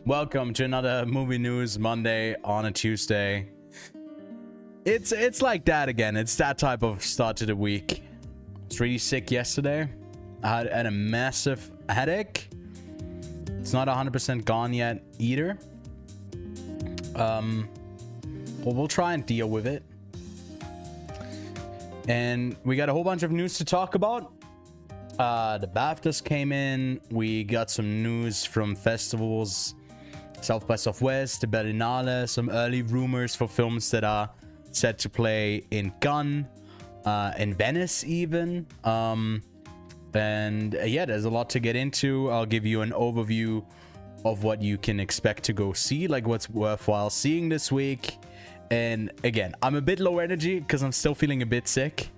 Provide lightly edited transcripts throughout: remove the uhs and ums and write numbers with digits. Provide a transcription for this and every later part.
Welcome to another movie news Monday on a Tuesday. It's like that again. It's that type of start to the week. I was really sick yesterday. I had a massive headache. It's not 100% gone yet either. Well, we'll try and deal with it. And we got a whole bunch of news to talk about. The BAFTAs came in. We got some news from festivals, South by Southwest, the Berlinale, some early rumors for films that are set to play in Cannes, in Venice even. And yeah, there's a lot to get into. I'll give you an overview of what you can expect to go see, like what's worthwhile seeing this week. And again, I'm a bit low energy because I'm still feeling a bit sick,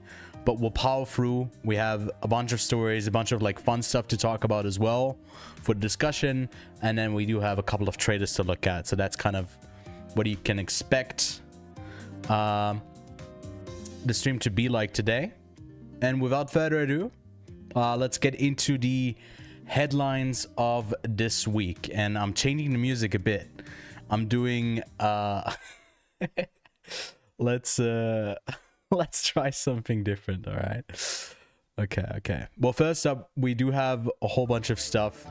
but we'll power through. We have a bunch of stories, a bunch of like fun stuff to talk about as well for the discussion. And then we do have a couple of trailers to look at. So that's kind of what you can expect the stream to be like today. And without further ado, let's get into the headlines of this week. And I'm changing the music a bit. I'm doing let's try something different. All right. Okay. Well, first up, we do have a whole bunch of stuff.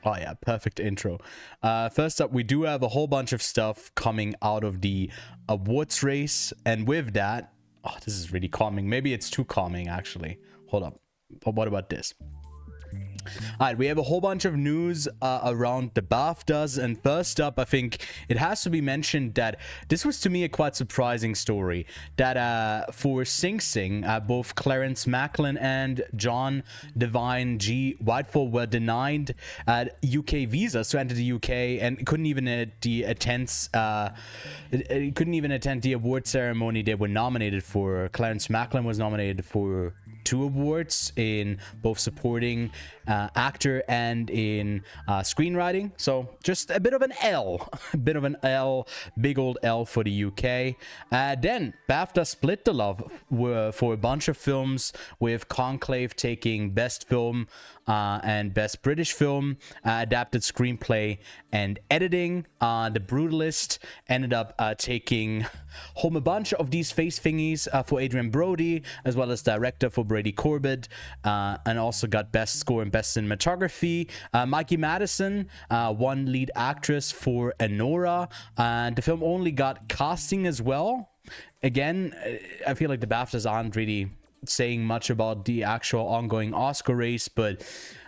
Oh yeah, perfect intro. First up, we do have a whole bunch of stuff coming out of the awards race, and with that, oh, this is really calming. Maybe it's too calming actually. Hold up. But what about this? All right, we have a whole bunch of news around the BAFTAs, and first up, I think it has to be mentioned that this was to me a quite surprising story, that for Sing Sing, both Clarence Macklin and John Devine G. Whitefall were denied UK visas to enter the UK and couldn't even attend the award ceremony they were nominated for. Clarence Macklin was nominated for 2 awards in both supporting actor and in screenwriting. So just a bit of an L, big old L for the UK. Then BAFTA split the love for a bunch of films, with Conclave taking Best Film and Best British Film, Adapted Screenplay and Editing. The Brutalist ended up taking home a bunch of these face thingies for Adrian Brody, as well as director for Brady Corbett, and also got Best Score and Best Cinematography. Mikey Madison won lead actress for Enora, and the film only got casting as well. Again, I feel like the BAFTAs aren't really saying much about the actual ongoing Oscar race, but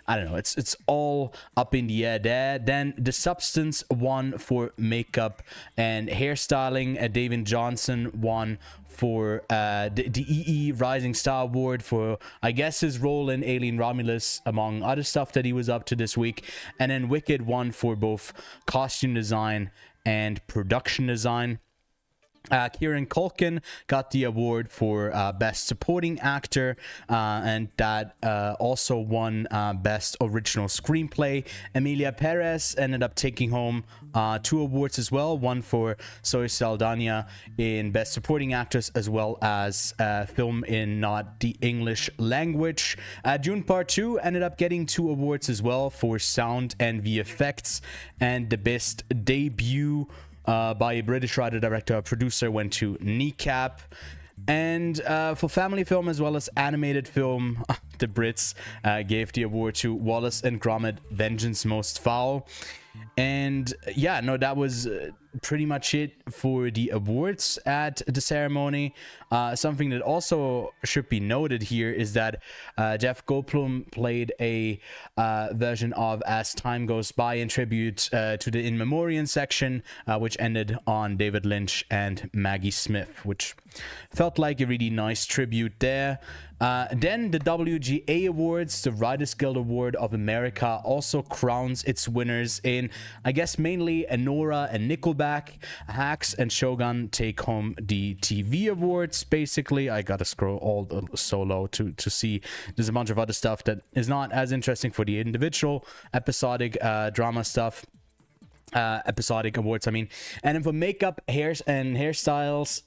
I don't know, it's all up in the air there. Then The Substance won for makeup and hairstyling. David Johnson won for the EE Rising Star Award for, I guess, his role in Alien Romulus, among other stuff that he was up to this week. And then Wicked won for both costume design and production design. Kieran Culkin got the award for Best Supporting Actor, and that also won Best Original Screenplay. Emilia Perez ended up taking home 2 awards as well, one for Zoe Saldana in Best Supporting Actress, as well as film in not the English language. Dune Part 2 ended up getting 2 awards as well for sound and VFX, and the Best Debut by a British writer, director, producer went to Kneecap. And for family film as well as animated film, the Brits gave the award to Wallace and Gromit: Vengeance Most Foul. And yeah, no, that was pretty much it for the awards at the ceremony. Something that also should be noted here is that Jeff Goldblum played a version of As Time Goes By in tribute to the In Memoriam section, which ended on David Lynch and Maggie Smith, which felt like a really nice tribute there. Then the WGA Awards, the Writers Guild Award of America, also crowns its winners in, I guess, mainly Enora and Nickelback. Hacks and Shogun take home the TV awards. Basically, I gotta scroll all so low to see. There's a bunch of other stuff that is not as interesting for the individual episodic drama stuff. episodic awards, I mean. And then for makeup, hairs and hairstyles,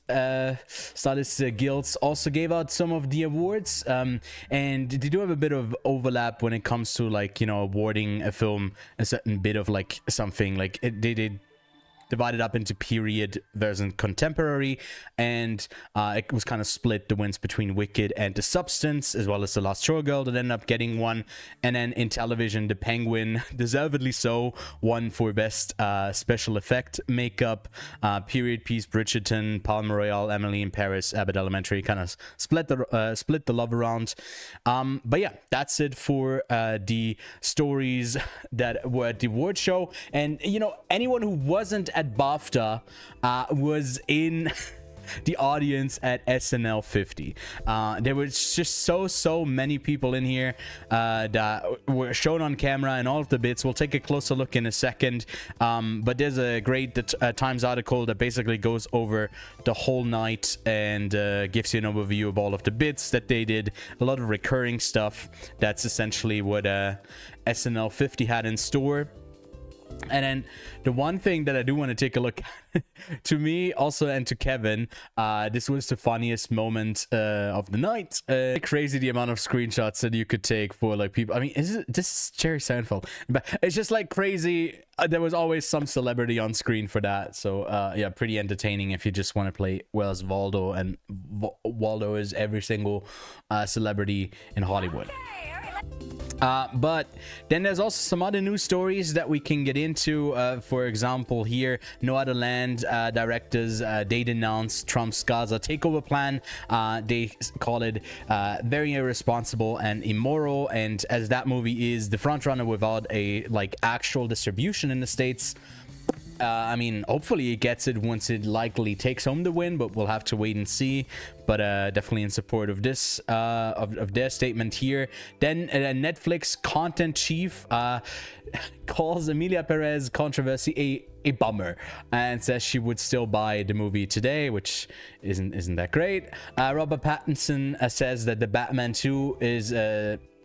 stylists guilds also gave out some of the awards, and they do have a bit of overlap when it comes to, like, you know, awarding a film a certain bit of like something. Like they did divided up into period versus contemporary, and it was kind of split, the wins between Wicked and The Substance, as well as The Last Showgirl that ended up getting one. And then in television, The Penguin, deservedly so, won for best special effect makeup. Period piece, Bridgerton, Palm Royale, Emily in Paris, Abbott Elementary, kind of split the love around. But yeah, that's it for the stories that were at the award show. And you know, anyone who wasn't at BAFTA was in the audience at SNL 50. There was just so many people in here that were shown on camera, and all of the bits. We'll take a closer look in a second, but there's a great Times article that basically goes over the whole night and gives you an overview of all of the bits that they did. A lot of recurring stuff. That's essentially what SNL 50 had in store. And then the one thing that I do want to take a look at, to me also, and to Kevin, this was the funniest moment of the night. Crazy the amount of screenshots that you could take for like people. I mean, this is Jerry Seinfeld, but it's just like crazy. There was always some celebrity on screen for that. So yeah, pretty entertaining if you just want to play Where's Waldo, and Waldo is every single celebrity in Hollywood. But then there's also some other news stories that we can get into. For example, here, No Other Land directors, they denounced Trump's Gaza takeover plan. They call it very irresponsible and immoral. And as that movie is the frontrunner without a like actual distribution in the States, I mean, hopefully it gets it once it likely takes home the win, but we'll have to wait and see. But definitely in support of this, of their statement here. Then Netflix content chief calls Emilia Perez controversy a bummer, and says she would still buy the movie today, which isn't that great. Robert Pattinson says that the Batman 2 is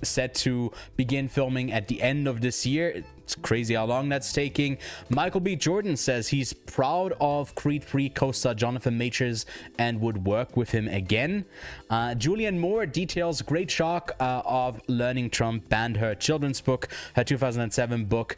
set to begin filming at the end of this year. It's crazy how long that's taking. Michael B. Jordan says he's proud of Creed 3 co-star Jonathan Majors and would work with him again. Julianne Moore details great shock of learning Trump banned her children's book. Her 2007 book,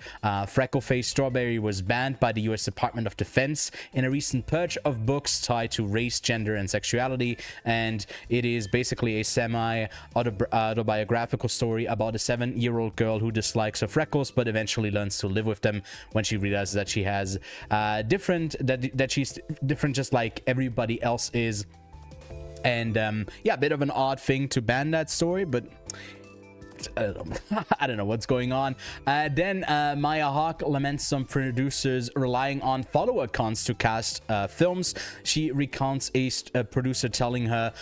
Freckle-Faced Strawberry, was banned by the U.S. Department of Defense in a recent purge of books tied to race, gender, and sexuality. And it is basically a semi-autobiographical story about a 7-year-old girl who dislikes her freckles, but eventually learns to live with them when she realizes that she has that she's different just like everybody else is. And yeah, a bit of an odd thing to ban that story, but I don't know what's going on. Then Maya Hawke laments some producers relying on follower accounts to cast films. She recounts a producer telling her,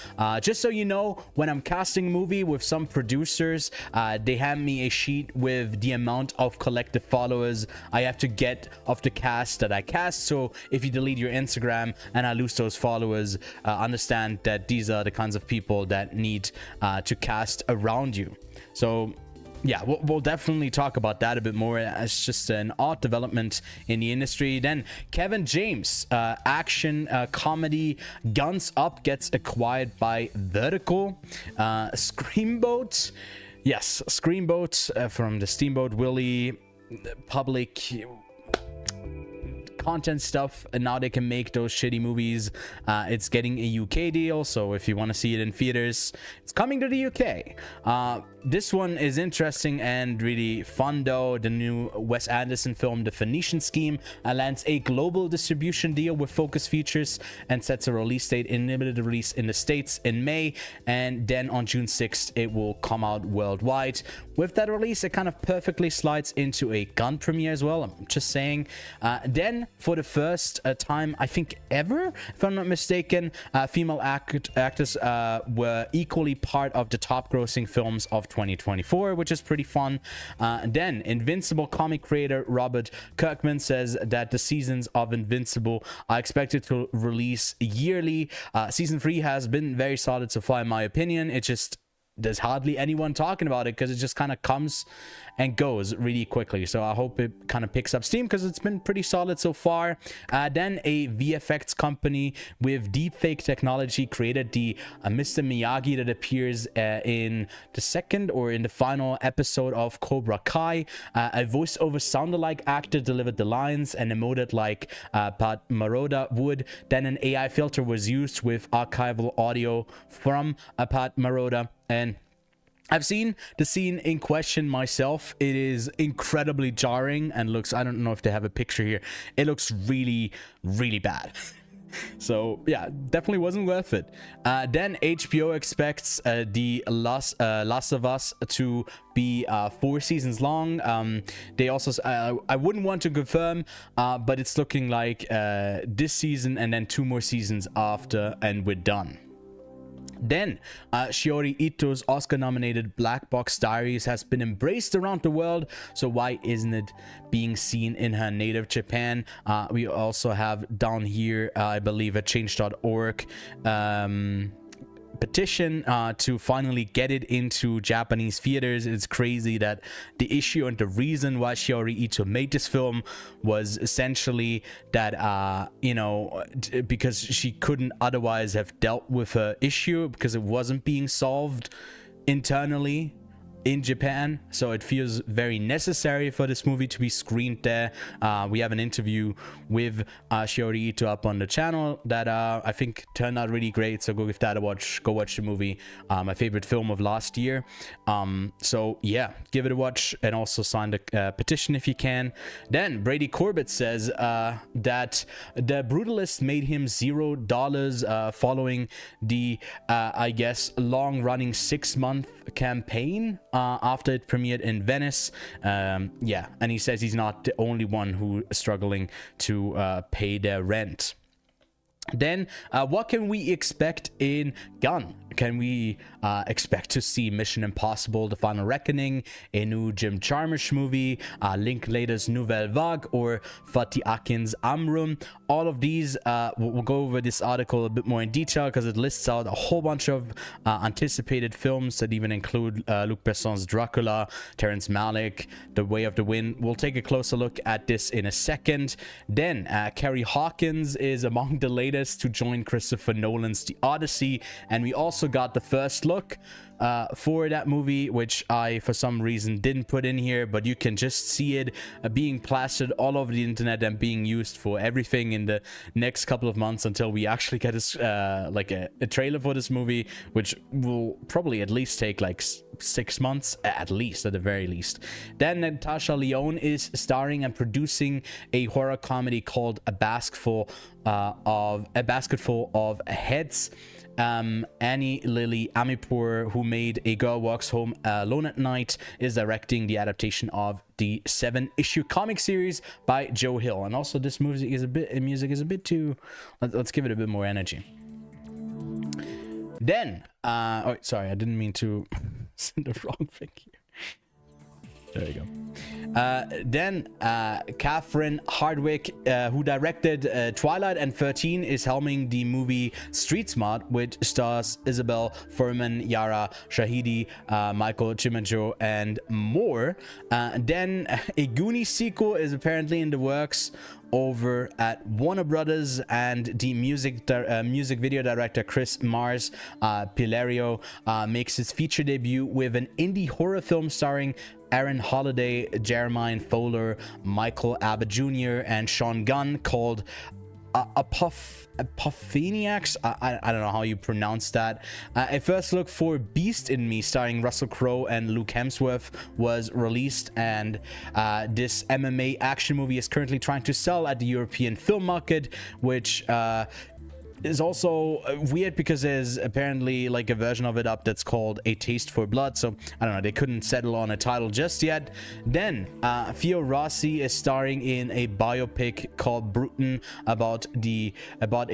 just so you know, when I'm casting a movie with some producers, they hand me a sheet with the amount of collective followers I have to get of the cast that I cast. So if you delete your Instagram and I lose those followers, understand that these are the kinds of people that need to cast around you. So yeah, we'll definitely talk about that a bit more. It's just an odd development in the industry. Then Kevin James, action comedy Guns Up gets acquired by Vertical. Screamboat, yes, Screamboat from the Steamboat Willie public content stuff, and now they can make those shitty movies. It's getting a UK deal, so if you want to see it in theaters, it's coming to the UK. This one is interesting and really fun though. The new Wes Anderson film, The Phoenician Scheme, lands a global distribution deal with Focus Features and sets a release date in limited release in the States in May, and then on June 6th it will come out worldwide. With that release, it kind of perfectly slides into a gun premiere as well, I'm just saying. Then for the first time, I think ever, if I'm not mistaken, female actors were equally part of the top grossing films of 2024, which is pretty fun. Then Invincible comic creator Robert Kirkman says that the seasons of Invincible are expected to release yearly. Season 3 has been very solid so far in my opinion. It just there's hardly anyone talking about it because it just kind of comes and goes really quickly. So I hope it kind of picks up steam because it's been pretty solid so far. Then a VFX company with deepfake technology created the Mr. Miyagi that appears in the second or in the final episode of Cobra Kai. A voiceover sound-alike actor delivered the lines and emoted like Pat Maroda would. Then an AI filter was used with archival audio from Pat Maroda. And I've seen the scene in question myself. It is incredibly jarring and looks, I don't know if they have a picture here. It looks really, really bad. So yeah, definitely wasn't worth it. Then HBO expects the Last of Us to be 4 seasons long. They also, I wouldn't want to confirm, but it's looking like this season and then 2 more seasons after, and we're done. Then, Shiori Ito's Oscar-nominated Black Box Diaries has been embraced around the world, so why isn't it being seen in her native Japan? We also have down here, I believe, a change.org petition to finally get it into Japanese theaters. It's crazy that the issue and the reason why Shiori Ito made this film was essentially that you know, because she couldn't otherwise have dealt with her issue because it wasn't being solved internally in Japan, so it feels very necessary for this movie to be screened there. We have an interview with Shiori Ito up on the channel that I think turned out really great, so go give that a watch. Go watch the movie, my favorite film of last year. So yeah, give it a watch and also sign the petition if you can. Then Brady Corbett says that the Brutalist made him $0 following the I guess long-running 6-month campaign after it premiered in Venice. Yeah, and he says he's not the only one who is struggling to pay their rent. Then what can we expect in Gun? Can we expect to see Mission Impossible: The Final Reckoning, a new Jim Jarmusch movie, Linklater's Nouvelle Vague, or Fatih Akin's Amrum? All of these, we'll go over this article a bit more in detail because it lists out a whole bunch of anticipated films that even include Luc Besson's Dracula, Terrence Malick, The Way of the Wind. We'll take a closer look at this in a second. Then Kerry Hawkins is among the latest to join Christopher Nolan's The Odyssey, and we also got the first look for that movie, which I for some reason didn't put in here, but you can just see it being plastered all over the internet and being used for everything in the next couple of months until we actually get a trailer for this movie, which will probably at least take like 6 months at least, at the very least. Then Natasha Lyonne is starring and producing a horror comedy called A Basketful of Heads. Annie Lily Amipur, who made A Girl Walks Home Alone at Night, is directing the adaptation of the 7-issue comic series by Joe Hill. And also this music is a bit too, let's give it a bit more energy. Then oh sorry, I didn't mean to send the wrong thing here. There you go. Then Catherine Hardwicke, who directed Twilight and 13, is helming the movie Street Smart, which stars Isabel Furman, Yara Shahidi, Michael Chimajo, and more. Then a Goonies sequel is apparently in the works over at Warner Brothers, and the music video director Chris Mars Pilario makes his feature debut with an indie horror film starring Aaron Holiday, Jeremiah Fowler, Michael Abbott Jr., and Sean Gunn called Apopheniacs. I don't know how you pronounce that. A first look for Beast in Me, starring Russell Crowe and Luke Hemsworth, was released, and this MMA action movie is currently trying to sell at the European film market, which is also weird because there's apparently like a version of it up that's called A Taste for Blood, so I don't know, they couldn't settle on a title just yet. Then Theo Rossi is starring in a biopic called Bruton about a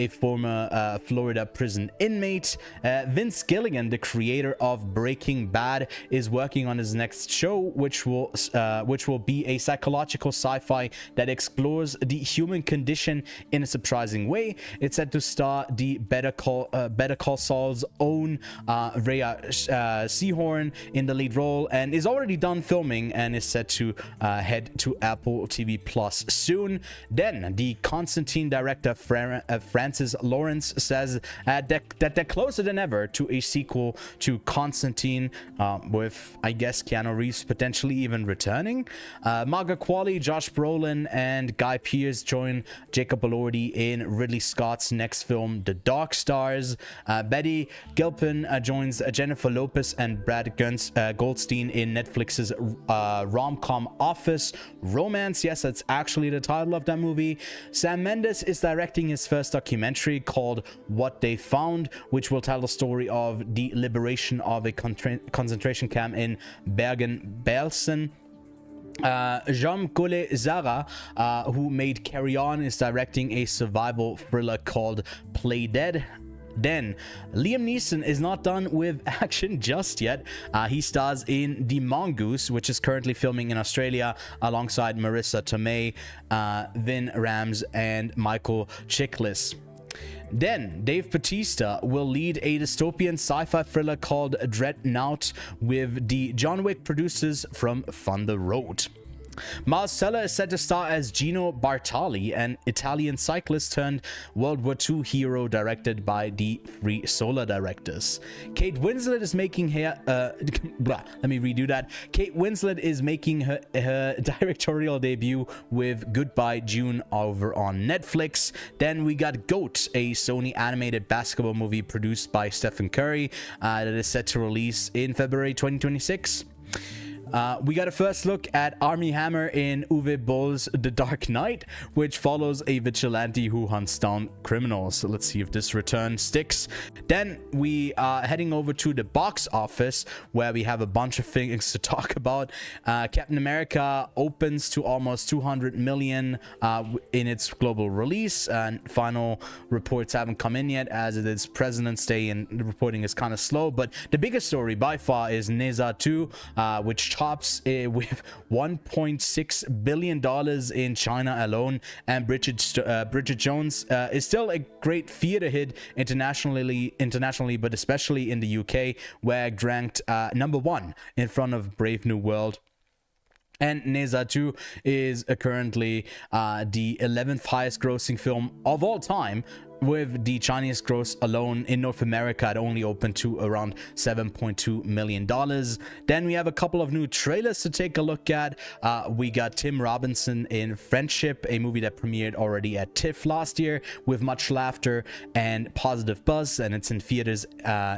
former Florida prison inmate. Vince Gilligan, the creator of Breaking Bad, is working on his next show, which will be a psychological sci-fi that explores the human condition in a surprising way. It's set to star the Better Call Saul's own Rhea Seehorn in the lead role, and is already done filming and is set to head to Apple TV Plus soon. Then the Constantine director Francis Lawrence says that they're closer than ever to a sequel to Constantine, with, I guess, Keanu Reeves potentially even returning. Margot Qualley, Josh Brolin, and Guy Pearce join Jacob Elordi in Ridley Scott's next film, The Dark Stars. Betty Gilpin joins Jennifer Lopez and Brad Goldstein in Netflix's rom-com Office Romance. Yes, that's actually the title of that movie. Sam Mendes is directing his first documentary called What They Found, which will tell the story of the liberation of a concentration camp in Bergen-Belsen. Jean Collet Zara, who made Carry On, is directing a survival thriller called Play Dead. Then Liam Neeson is not done with action just yet. He stars in The Mongoose, which is currently filming in Australia alongside Marissa Tomei, Vin Rhames, and Michael Chiklis. Then Dave Bautista will lead a dystopian sci-fi thriller called Dreadnought with the John Wick producers from Thunder Road. Miles Teller is set to star as Gino Bartali, an Italian cyclist turned World War II hero, directed by the three Solar directors. Kate Winslet is making Kate Winslet is making her directorial debut with Goodbye June over on Netflix. Then we got GOAT, a Sony animated basketball movie produced by Stephen Curry, that is set to release in February 2026. We got a first look at Armie Hammer in Uwe Boll's The Dark Knight, which follows a vigilante who hunts down criminals. So let's see if this return sticks. Then we are heading over to the box office, where we have a bunch of things to talk about. Captain America opens to almost 200 million in its global release, and final reports haven't come in yet, as it is President's Day and the reporting is kind of slow. But the biggest story by far is Neza 2, which tops with $1.6 billion in China alone, and Bridget Jones is still a great theater hit internationally, but especially in the UK, where it ranked number 1 in front of Brave New World. And Neza 2 is currently the 11th highest grossing film of all time, with the Chinese gross alone in North America, it only opened to around $7.2 million. Then we have a couple of new trailers to take a look at. We got Tim Robinson in Friendship, a movie that premiered already at TIFF last year with much laughter and positive buzz, and it's in theaters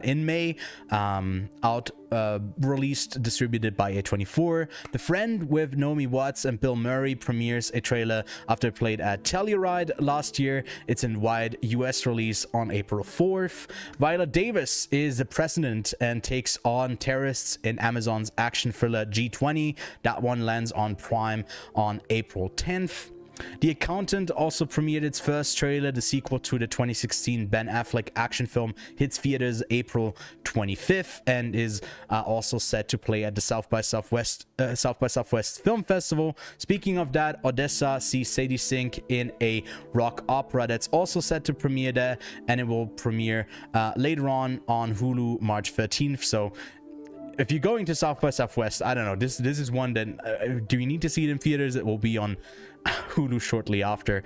in May. Released, distributed by A24. The Friend with Naomi Watts and Bill Murray premieres a trailer after it played at Telluride last year. It's in wide US release on April 4th. Viola Davis is the president and takes on terrorists in Amazon's action thriller G20. That one lands on Prime on April 10th. The Accountant also premiered its first trailer. The sequel to the 2016 Ben Affleck action film hits theaters April 25th and is also set to play at the South by Southwest Film Festival. Speaking of that, Odessa sees Sadie Sink in a rock opera that's also set to premiere there, and it will premiere later on Hulu March 13th. So if you're going to South by Southwest, I don't know, this is one that do you need to see it in theaters? It will be on Hulu shortly after.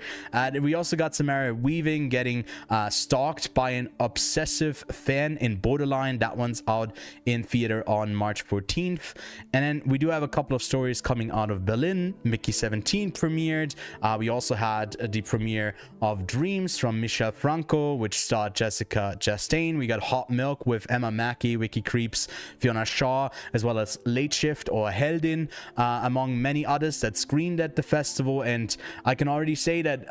We also got Samara Weaving getting stalked by an obsessive fan in Borderline. That one's out in theater on March 14th. And then we do have a couple of stories coming out of Berlin. Mickey 17 premiered. We also had the premiere of Dreams from Michel Franco, which starred Jessica Chastain. We got Hot Milk with Emma Mackey, Wiki Creeps, Fiona Shaw, as well as Late Shift or Heldin, among many others that screened at the festival. And I can already say that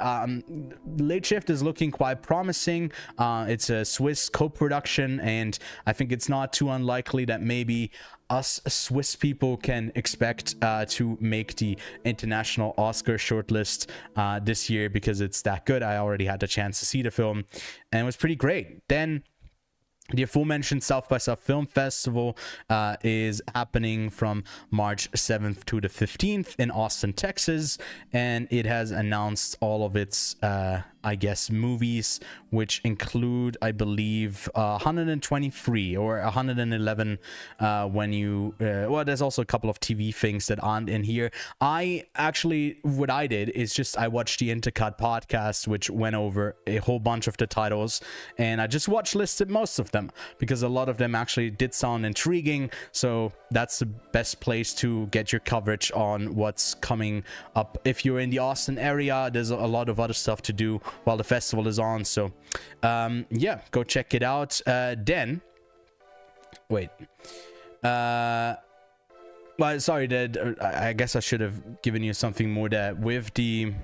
Late Shift is looking quite promising. It's a Swiss co-production, and I think it's not too unlikely that maybe us Swiss people can expect to make the international Oscar shortlist this year, because it's that good. I already had the chance to see the film, and it was pretty great. Then the aforementioned South by South Film Festival is happening from March 7th to the 15th in Austin, Texas, and it has announced all of its I guess, movies, which include, I believe, 123 or 111 when you... well, there's also a couple of TV things that aren't in here. What I did is just I watched the Intercut podcast, which went over a whole bunch of the titles, and I just watch listed most of them because a lot of them actually did sound intriguing. So that's the best place to get your coverage on what's coming up. If you're in the Austin area, there's a lot of other stuff to do while the festival is on. So yeah, go check it out. Then wait, well, sorry, that I guess I should have given you something more there with the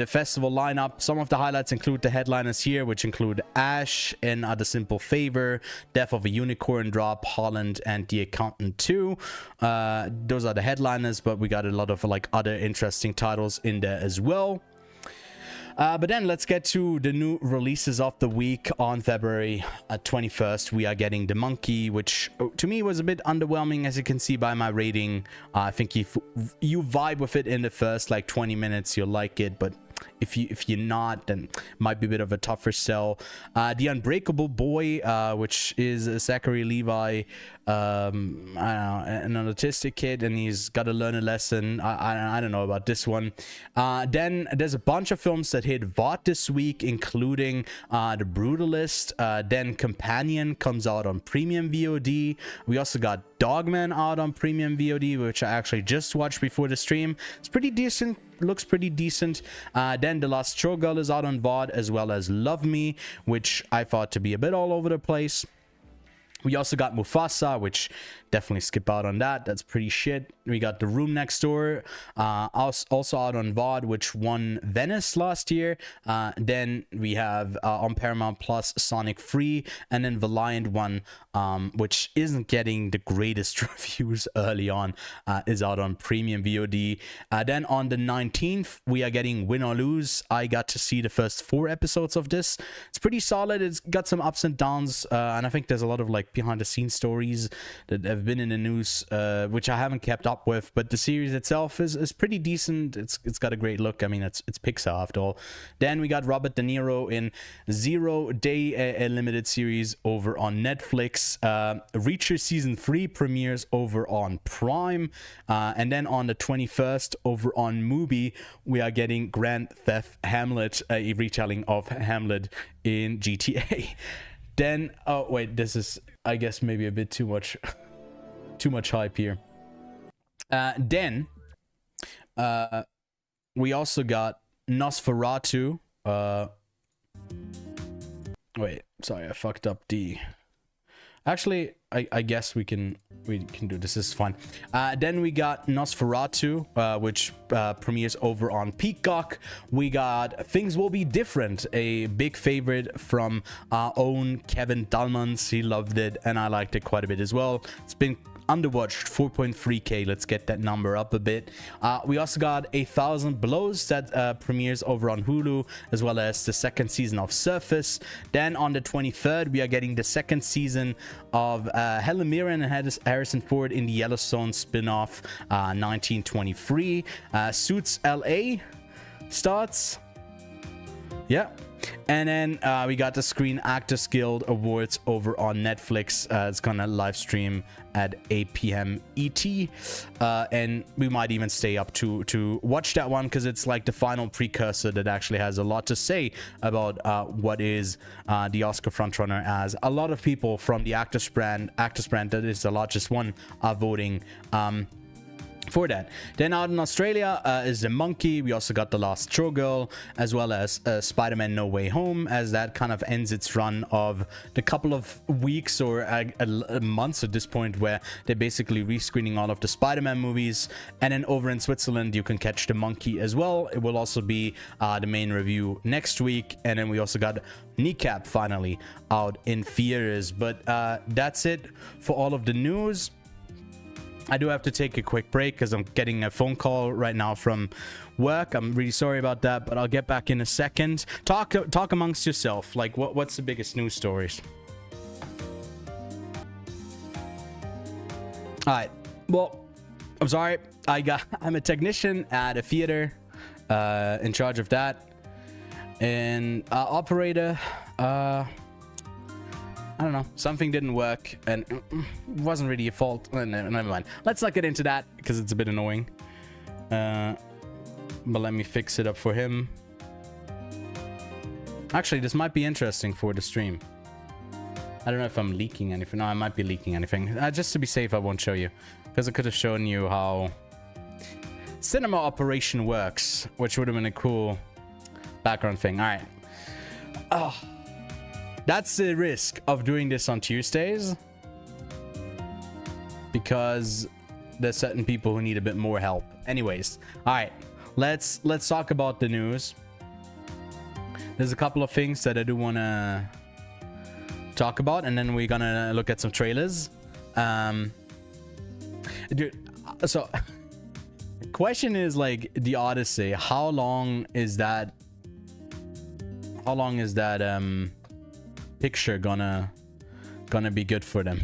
festival lineup. Some of the highlights include the headliners here, which include Ash and The Simple Favor, Death of a Unicorn Drop, Holland, and The Accountant 2. Those are the headliners, but we got a lot of like other interesting titles in there as well. But then let's get to the new releases of the week. On February 21st, we are getting The Monkey, which to me was a bit underwhelming, as you can see by my rating. I think if you vibe with it in the first like 20 minutes, you'll like it, but if you're not, then it might be a bit of a tougher sell. The Unbreakable Boy, which is Zachary Levi, I don't know, an autistic kid, and he's got to learn a lesson. I don't know about this one. Then there's a bunch of films that hit VOD this week, including The Brutalist. Then Companion comes out on Premium VOD. We also got Dogman out on Premium VOD, which I actually just watched before the stream. It's pretty decent. Looks pretty decent. Then The Last Showgirl is out on VOD, as well as Love Me, which I thought to be a bit all over the place. We also got Mufasa, which definitely skip out on that. That's pretty shit. We got The Room Next Door, also out on VOD, which won Venice last year. Then we have on Paramount Plus Sonic Free, and then The Lion one, which isn't getting the greatest reviews early on, is out on Premium VOD. Then on the 19th, we are getting Win or Lose. I got to see the first 4 episodes of this. It's pretty solid. It's got some ups and downs, and I think there's a lot of like behind the scenes stories that have been in the news, which I haven't kept up with, but the series itself is pretty decent. It's got a great look. I mean, it's Pixar after all. Then we got Robert De Niro in 0 Day, a limited series over on Netflix. Reacher season 3 premieres over on Prime, and then on the 21st over on Mubi, we are getting Grand Theft Hamlet, a retelling of Hamlet in GTA. Then, oh wait, this is, I guess, maybe a bit too much hype here. Then we also got Nosferatu. Wait, sorry, I fucked up the... Actually, I guess we can do this. This is fine. Then we got Nosferatu, which premieres over on Peacock. We got Things Will Be Different, a big favorite from our own Kevin Dalmans. He loved it, and I liked it quite a bit as well. It's been underwatched, 4.3k. Let's get that number up a bit. We also got 1,000 Blows that premieres over on Hulu, as well as the second season of Surface. Then on the 23rd, we are getting the second season of Helen Mirren and Harrison Ford in the Yellowstone spin-off, 1923. Suits LA starts. Yeah. And then we got the Screen Actors Guild Awards over on Netflix. It's gonna live stream at 8 p.m. ET, and we might even stay up to watch that one, because it's like the final precursor that actually has a lot to say about what is the Oscar frontrunner, as a lot of people from the Actors brand that is the largest one, are voting for that. Then out in Australia is The Monkey. We also got The Last Showgirl, as well as Spider-Man No Way Home, as that kind of ends its run of the couple of weeks or months at this point where they're basically rescreening all of the Spider-Man movies. And then over in Switzerland, you can catch The Monkey as well. It will also be the main review next week. And then we also got Kneecap finally out in theaters. But that's it for all of the news. I do have to take a quick break because I'm getting a phone call right now from work. I'm really sorry about that, but I'll get back in a second. Talk amongst yourself. Like, what's the biggest news stories? All right. Well, I'm sorry. I'm a technician at a theater. in charge of that. And operator, I don't know, something didn't work, and it wasn't really your fault. Never mind. Let's not get into that because it's a bit annoying. But let me fix it up for him. Actually, this might be interesting for the stream. I don't know if I'm leaking anything. No, I might be leaking anything. Just to be safe, I won't show you, because I could have shown you how cinema operation works, which would have been a cool background thing. All right. Oh, that's the risk of doing this on Tuesdays, because there's certain people who need a bit more help. Anyways, all right, let's talk about the news. There's a couple of things that I do want to talk about, and then we're gonna look at some trailers. Dude, so question is, like, the Odyssey, how long is that picture gonna be good for them?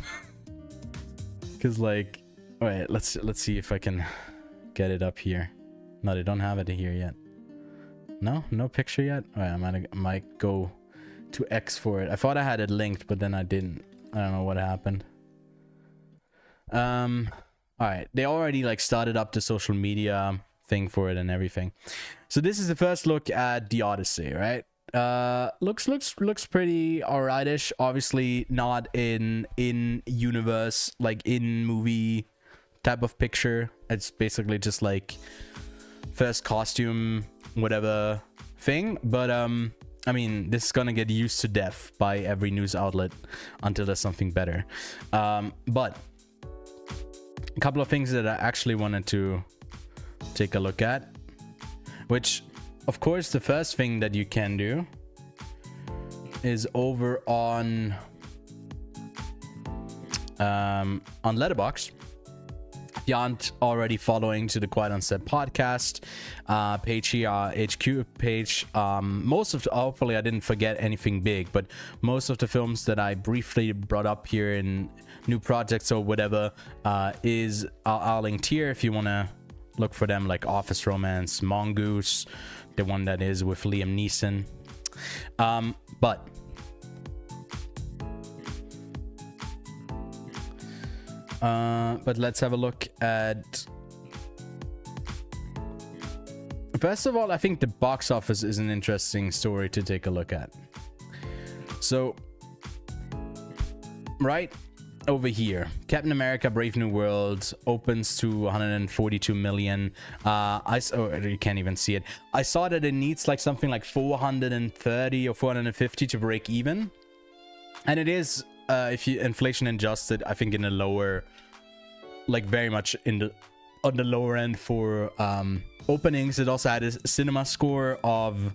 Because, like, all right, let's see if I can get it up here. No, they don't have it here yet. No picture yet. All right, I might go to X for it. I thought I had it linked, but then I didn't. I don't know what happened. All right, they already, like, started up the social media thing for it and everything. So this is the first look at the Odyssey, right? Looks pretty alrightish. Obviously not in universe, like in movie type of picture. It's basically just like first costume whatever thing, but I mean, this is gonna get used to death by every news outlet until there's something better. But a couple of things that I actually wanted to take a look at, which, of course, the first thing that you can do is over on Letterboxd. If you aren't already following to the Quiet on Set podcast page here, HQ page, hopefully I didn't forget anything big, but most of the films that I briefly brought up here in new projects or whatever are linked here if you want to look for them, like Office Romance, Mongoose, the one that is with Liam Neeson. But let's have a look at... First of all, I think the box office is an interesting story to take a look at. So, right over here, Captain America Brave New World opens to 142 million. You can't even see it. I saw that it needs like something like 430 or 450 to break even, and it is, if you inflation adjusted, I think in the lower, like very much on the lower end for openings. It also had a cinema score of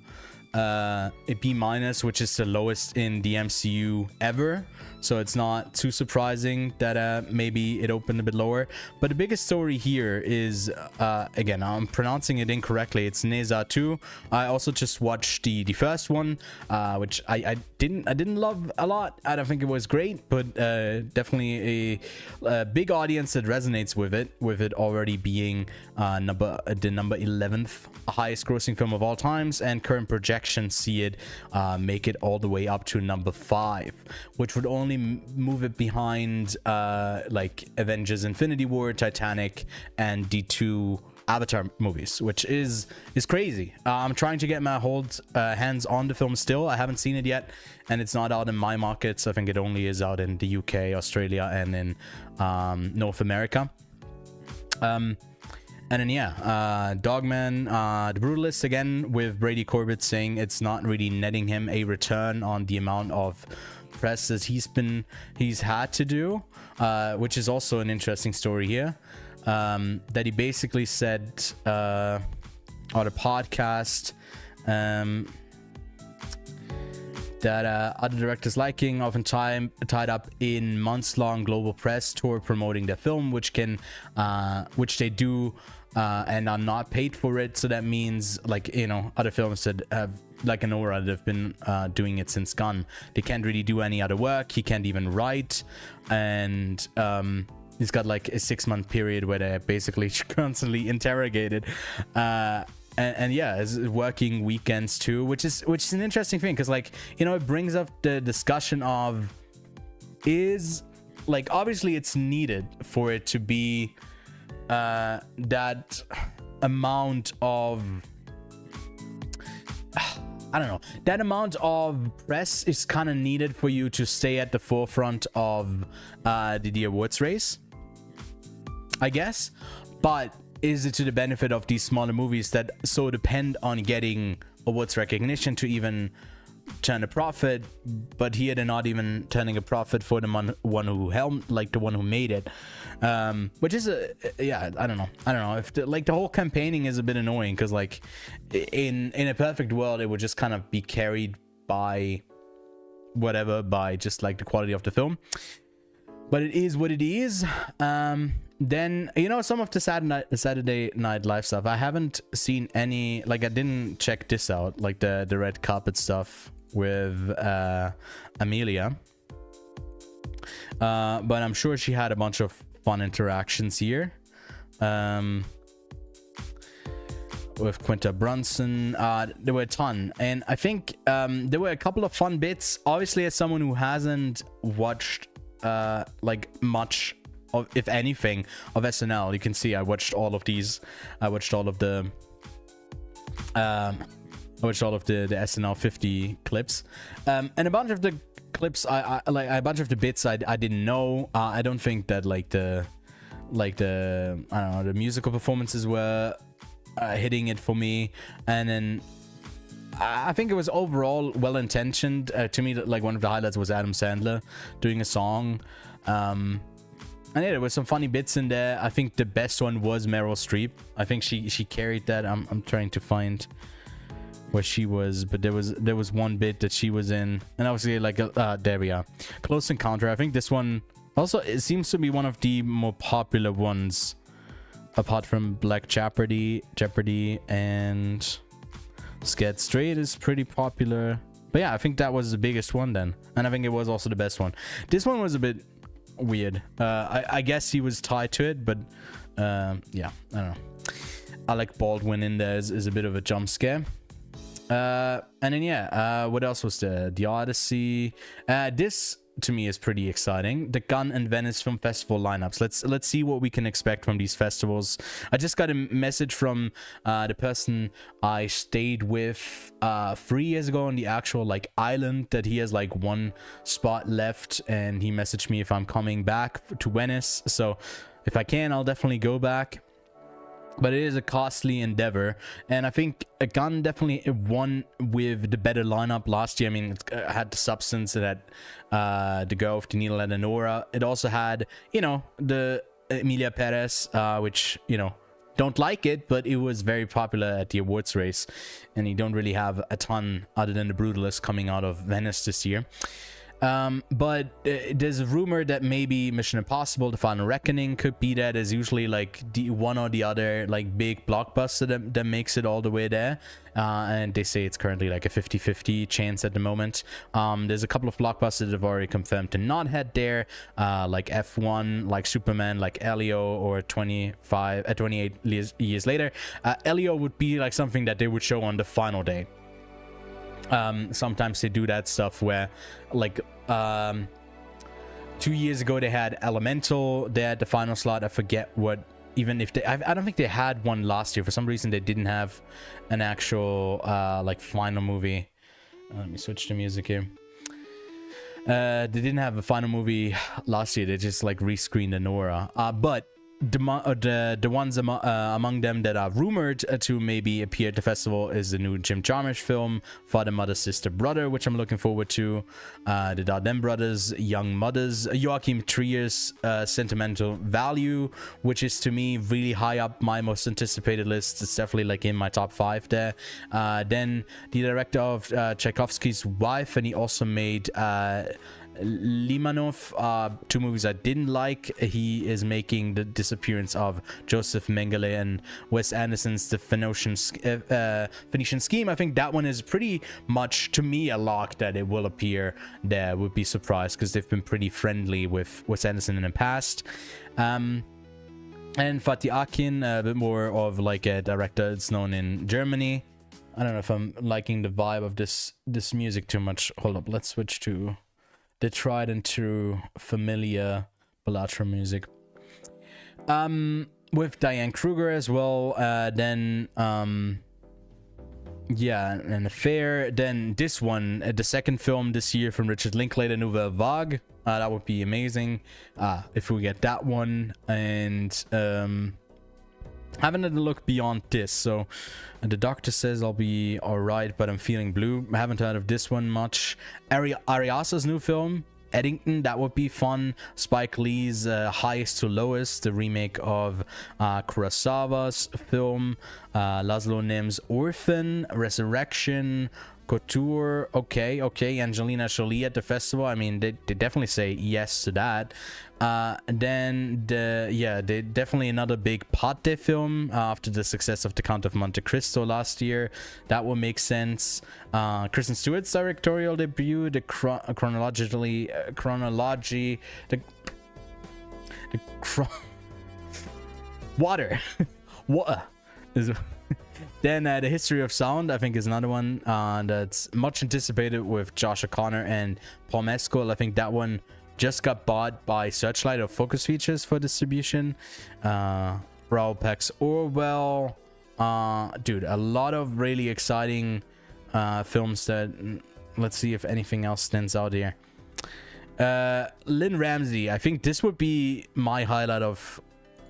a B-, which is the lowest in the MCU ever. So it's not too surprising that maybe it opened a bit lower. But the biggest story here is, again, I'm pronouncing it incorrectly. It's Neza 2. I also just watched the first one, which I didn't love a lot. I don't think it was great, but definitely a big audience that resonates with it already being the number 11th highest grossing film of all times, and current projections see it make it all the way up to number 5, which would only move it behind like Avengers Infinity War, Titanic, and the 2 Avatar movies, which is crazy. I'm trying to get my hands on the film still. I haven't seen it yet, and it's not out in my markets. I think it only is out in the UK, Australia, and in North America. And then, yeah, Dogman, The Brutalist, again, with Brady Corbett saying it's not really netting him a return on the amount of press that he's had to do, which is also an interesting story here. That he basically said on a podcast that other directors liking often tied up in months-long global press tour promoting their film, which they do and are not paid for it. So that means, like, you know, other films that have like an aura that have been doing it since Gunn, they can't really do any other work. He can't even write, and he's got like a 6-month period where they're basically constantly interrogated. and yeah, is working weekends too, which is an interesting thing, because like, you know, it brings up the discussion of, is like, obviously it's needed for it to be that amount of, I don't know, that amount of press is kind of needed for you to stay at the forefront of the awards race, I guess. But is it to the benefit of these smaller movies that so depend on getting awards recognition to even turn a profit? But here they're not even turning a profit for the one who helmed, like the one who made it, which is yeah, I don't know if the whole campaigning is a bit annoying, because like in a perfect world it would just kind of be carried by whatever, by just like the quality of the film, but it is what it is. Then, you know, some of the Saturday Night Live stuff, I haven't seen any, like I didn't check this out, like the red carpet stuff with Amelia, but I'm sure she had a bunch of fun interactions here with Quinta Brunson. There were a ton, and I think there were a couple of fun bits. Obviously, as someone who hasn't watched like much of, if anything, of SNL, you can see I watched all of these. I watched all of the the SNL 50 clips, and a bunch of the clips I like, a bunch of the bits I didn't know. I don't think that like the I don't know, the musical performances were hitting it for me. And then I think it was overall well intentioned. To me, like one of the highlights was Adam Sandler doing a song. And yeah, there was some funny bits in there. I think the best one was Meryl Streep. I think she carried that. I'm trying to find where she was, but there was one bit that she was in, and obviously like there we are, Close Encounter. I think this one also, it seems to be one of the more popular ones, apart from Black Jeopardy and Scared Straight is pretty popular. But yeah, I think that was the biggest one then, and I think it was also the best one. This one was a bit weird. I guess he was tied to it, but yeah, I don't know. Alec Baldwin in there is a bit of a jump scare. And then yeah, what else was there? The Odyssey. This to me is pretty exciting. The Cannes and Venice Film Festival lineups. Let's see what we can expect from these festivals. I just got a message from the person I stayed with 3 years ago on the actual like island, that he has like one spot left, and he messaged me if I'm coming back to Venice. So if I can, I'll definitely go back. But it is a costly endeavor, and I think Cannes definitely won with the better lineup last year. I mean, it had the substance, it had the girl with the needle and Nora. It also had, you know, the Emilia Perez, which, you know, don't like it, but it was very popular at the awards race, and you don't really have a ton other than The Brutalist coming out of Venice this year. But there's a rumor that maybe Mission Impossible: The Final Reckoning could be that. There's usually like the one or the other like big blockbuster that makes it all the way there, and they say it's currently like a 50-50 chance at the moment. There's a couple of blockbusters that have already confirmed to not head there, like F1, like Superman, like Elio, or 28 years later. Elio would be like something that they would show on the final day. Sometimes they do that stuff where like 2 years ago they had Elemental, they had the final slot. I forget what, even if they, I don't think they had one last year. For some reason they didn't have an actual like final movie. Let me switch to music here. They didn't have a final movie last year. They just like rescreened Nora, but the ones among them that are rumored to maybe appear at the festival is the new Jim Jarmusch film, Father, Mother, Sister, Brother, which I'm looking forward to. The Dardenne Brothers, Young Mothers, Joachim Trier's Sentimental Value, which is to me really high up my most anticipated list. It's definitely like in my top 5 there. Then the director of Tchaikovsky's Wife, and he also made Limanov, 2 movies I didn't like. He is making the disappearance of Joseph Mengele and Wes Anderson's The Phoenician Scheme. I think that one is pretty much, to me, a lock that it will appear there. Would be surprised because they've been pretty friendly with Wes Anderson in the past. And Fatih Akin, a bit more of like a director. It's known in Germany. I don't know if I'm liking the vibe of this music too much. Hold up, let's switch to the tried and true familiar Bellatra music. With Diane Kruger as well. Then yeah, An Affair. Then this one, the second film this year from Richard Linklater, Nouvelle Vague. That would be amazing if we get that one. And haven't had a look beyond this. So the doctor says I'll be alright, but I'm feeling blue. I haven't heard of this one much. Ariasa's new film, Eddington, that would be fun. Spike Lee's Highest to Lowest, the remake of Kurosawa's film. Laszlo Nim's Orphan, Resurrection, Couture. Okay. Angelina Jolie at the festival. I mean, they definitely say yes to that. Then they definitely another big Pate film after the success of The Count of Monte Cristo last year. That will make sense. Kristen Stewart's directorial debut, the Water. Then The History of Sound, I think, is another one that's much anticipated with Josh O'Connor and Paul Mescal. I think that one just got bought by Searchlight or Focus Features for distribution. Raoul Peck's Orwell. Dude, a lot of really exciting films that... Let's see if anything else stands out here. Lynn Ramsey. I think this would be my highlight of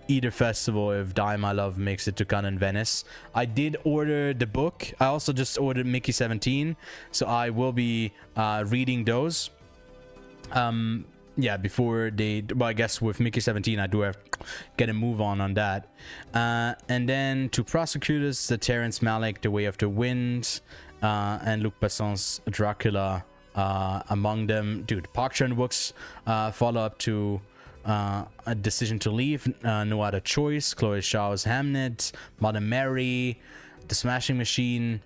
either festival if Die My Love makes it to Cannes and Venice. I did order the book. I also just ordered Mickey 17, so I will be reading those. Yeah, before they... Well, I guess with Mickey 17, I do have to get a move on that. And then Two Prosecutors, the Terrence Malick, The Way of the Wind, and Luc Besson's Dracula among them. Dude, Park Chan-wook's follow-up to A Decision to Leave, No Other Choice, Chloe Zhao's Hamnet, Mother Mary, The Smashing Machine.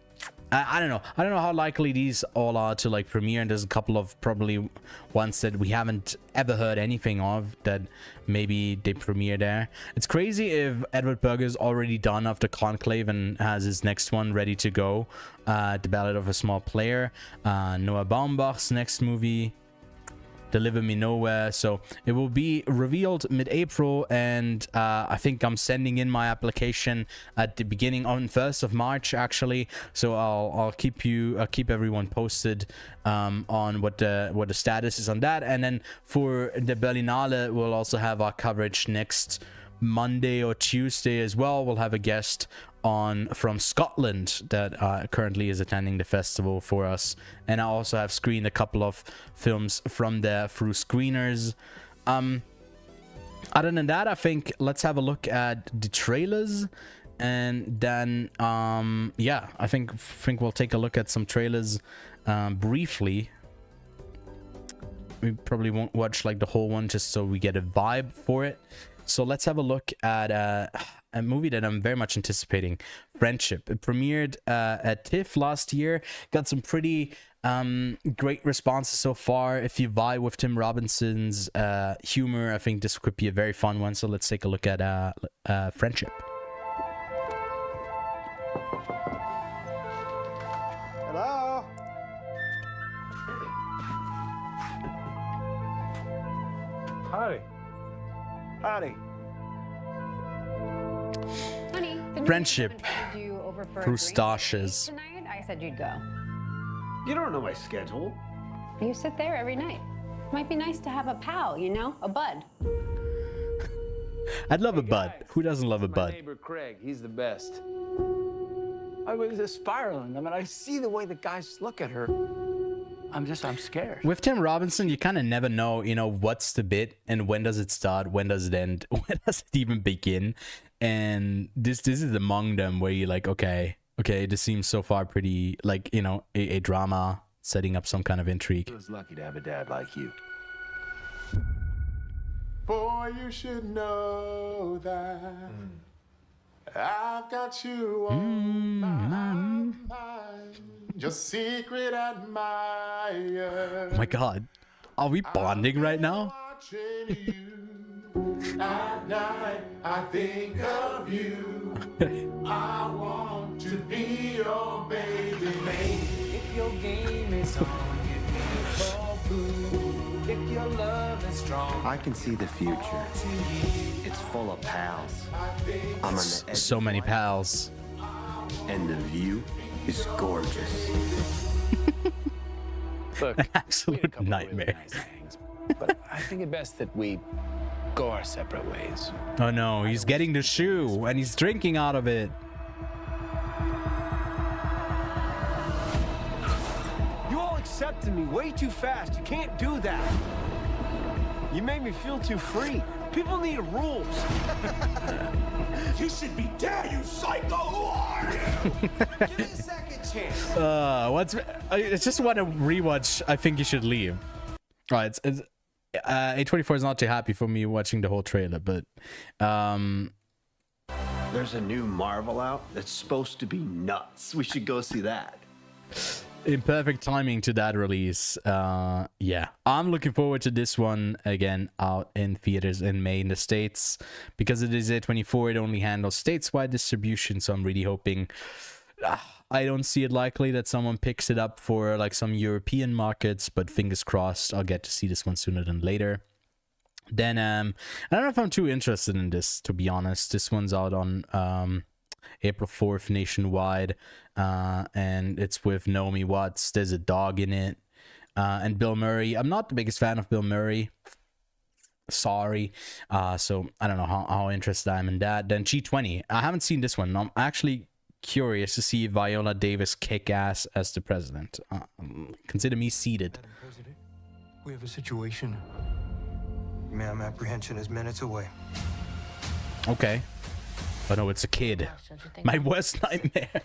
I don't know how likely these all are to like premiere, and there's a couple of probably ones that we haven't ever heard anything of that maybe they premiere there. It's crazy if Edward Berger's already done after Conclave and has his next one ready to go. The Ballad of a Small Player, Noah Baumbach's next movie, Deliver Me Nowhere. So it will be revealed mid-April, and I think I'm sending in my application at the beginning on 1st of March actually. So I'll keep everyone posted on what the status is on that. And then for the Berlinale, we'll also have our coverage next Monday or Tuesday as well. We'll have a guest on from Scotland that currently is attending the festival for us, and I also have screened a couple of films from there through screeners. Other than that, I think let's have a look at the trailers, and then yeah, I think we'll take a look at some trailers briefly. We probably won't watch like the whole one just so we get a vibe for it. So let's have a look at a movie that I'm very much anticipating, Friendship. It premiered at TIFF last year, got some pretty great responses so far. If you vibe with Tim Robinson's humor, I think this could be a very fun one. So let's take a look at Friendship. Hello? Hi. Howdy. Honey, Friendship. you over for Crustaceans. tonight? I said you'd go. You don't know my schedule. You sit there every night. Might be nice to have a pal, you know, a bud. I'd love a bud. Who doesn't love a My bud? neighbor Craig, he's the best. I was spiraling. I mean, I see the way the guys look at her. I'm scared. With Tim Robinson, you kind of never know, you know, what's the bit and when does it start, when does it end, when does it even begin. And this is among them where you're like, okay, this seems so far pretty like, you know, a drama setting up some kind of intrigue. He was lucky to have a dad like you. Boy, you should know that I've got you on my mind. Your secret admirer. Oh my god, are we bonding right now? Watching you. At night, I think of you. I want to be your baby. If your game is on, give me a call, boo. If your love is strong, I can see the future. It's full of pals. I'm on the edge So of many life, pals. and the view is gorgeous. Look, An absolute nightmare. nice things, but I think it best that we go our separate ways. Oh no, he's getting the shoe and he's drinking out of it. You all accepted me way too fast. You can't do that. You made me feel too free. People need rules. You should be dead, you psycho! Who are you? Give me a second chance. I just want to rewatch I Think You Should Leave. Right, it's A24 is not too happy for me watching the whole trailer, but There's a new Marvel out that's supposed to be nuts. We should go see that. in perfect timing to that release. Yeah, I'm looking forward to this one again out in theaters in May in the States. Because it is A24, it only handles stateside distribution, so I'm really hoping I don't see it likely that someone picks it up for like some European markets, but fingers crossed I'll get to see this one sooner than later. Then I don't know if I'm too interested in this, to be honest. This one's out on April 4th nationwide, and it's with Naomi Watts. There's a dog in it, and Bill Murray. I'm not the biggest fan of Bill Murray, sorry, so I don't know how interested I am in that. Then G20, I haven't seen this one. I'm actually curious to see Viola Davis kick ass as the president. Consider me seated. Madam President, we have a situation. Ma'am, apprehension is minutes away. Okay. Oh no, it's a kid. My worst nightmare.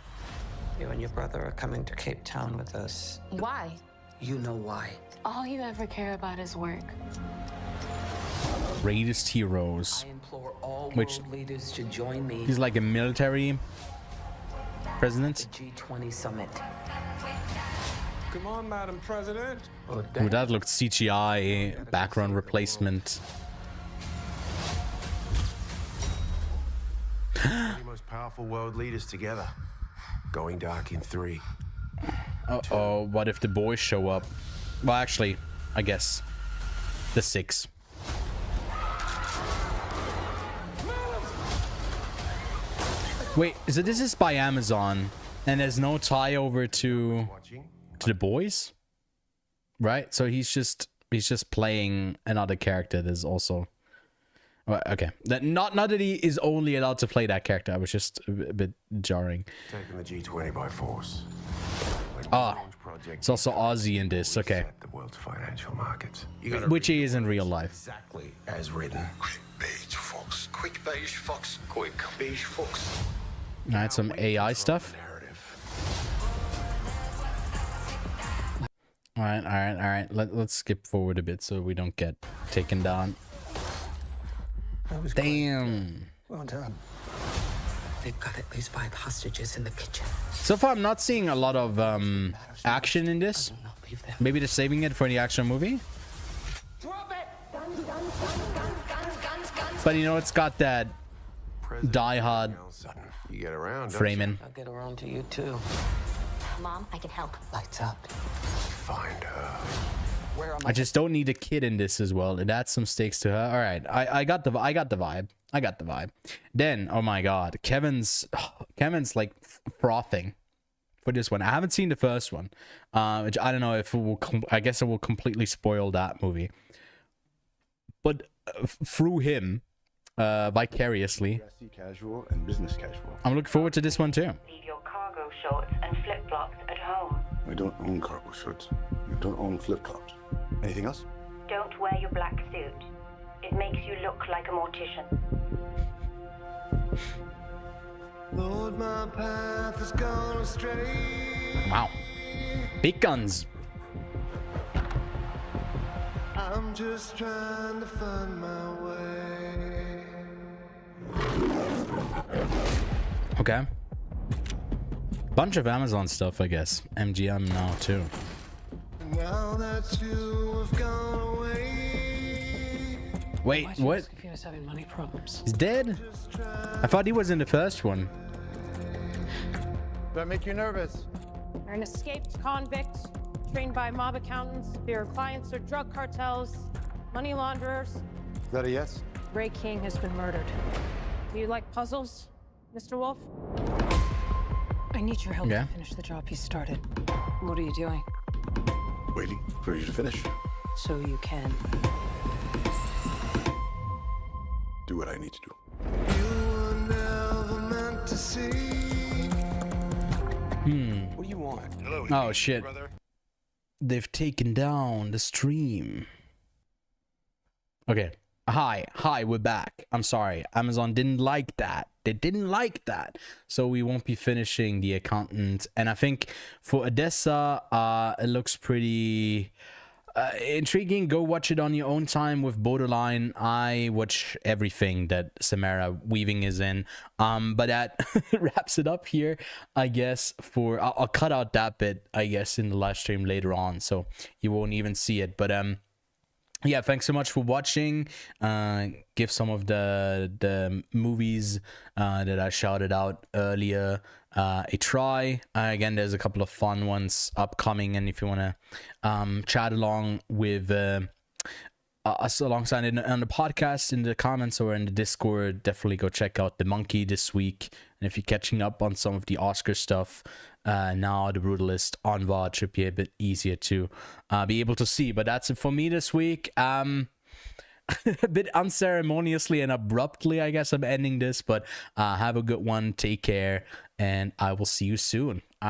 You and your brother are coming to Cape Town with us. Why? You know why. All you ever care about is work. Greatest Heroes. I implore all Which- world leaders to join me He's like a military president. at the G20 summit. Come on, Madam President. Ooh, that looked CGI background replacement. The most powerful world leaders together. Going dark in 3. Uh-oh, what if the boys show up? Well, actually, I guess the 6. Wait, so this is by Amazon, and there's no tie over to the boys, right? So he's just playing another character. There's also okay. Not that he is only allowed to play that character. I was just a bit jarring. Taking the G20 by force. It's also Aussie in this. Okay, The world's financial markets. which he is in real life. Exactly as written. Quick beige fox. Quick beige fox. Quick beige fox. All right, some AI stuff. All right. Let's skip forward a bit so we don't get taken down. Damn. Well done. They've got at least 5 hostages in the kitchen. So far, I'm not seeing a lot of action in this. Do not leave them. Maybe they're saving it for the action movie. But you know, it's got that Die Hard You get around, framing. I'll get around to you too. Mom, I can help. Lights up. Find her. Where am I just don't need a kid in this as well. It adds some stakes to her. All right, I got the vibe. Then, oh my God, Kevin's like frothing for this one. I haven't seen the first one, which I don't know if it will. I guess it will completely spoil that movie. But through him, vicariously, Dressy casual and business casual. I'm looking forward to this one too. Leave your cargo shorts and flip-flops at home. I don't own cargo shorts. I don't own flip-flops. Anything else? Don't wear your black suit. It makes you look like a mortician. Lord, my path has gone astray. Wow, big guns. I'm just trying to find my way. Okay. Bunch of Amazon stuff, I guess. MGM now too. Now that you have gone away, Wait, Why'd you what? ask if he was having money problems? He's dead? I thought he was in the first one. Does that make you nervous? You're an escaped convict, trained by mob accountants. Your clients are drug cartels, money launderers. Is that a yes? Ray King has been murdered. Do you like puzzles, Mr. Wolf? I need your help Yeah. to finish the job you started. What are you doing? Waiting for you to finish. So you can. Do what I need to do. What do you want? Hello. Oh shit. They've taken down the stream. Okay. Hi, we're back. I'm sorry. Amazon didn't like that. They didn't like that. So we won't be finishing The Accountant. And I think for Odessa, it looks pretty intriguing. Go watch it on your own time with Borderline. I watch everything that Samara Weaving is in. But that wraps it up here, I guess. I'll cut out that bit, I guess, in the live stream later on, so you won't even see it. But yeah, thanks so much for watching. Give some of the movies that I shouted out earlier a try. Again, there's a couple of fun ones upcoming, and if you want to chat along with us alongside on the podcast, in the comments or in the Discord, definitely go check out The Monkey this week. And if you're catching up on some of the Oscar stuff, now The Brutalist on VOD should be a bit easier to be able to see. But that's it for me this week. A bit unceremoniously and abruptly, I guess I'm ending this, but have a good one, take care, and I will see you soon.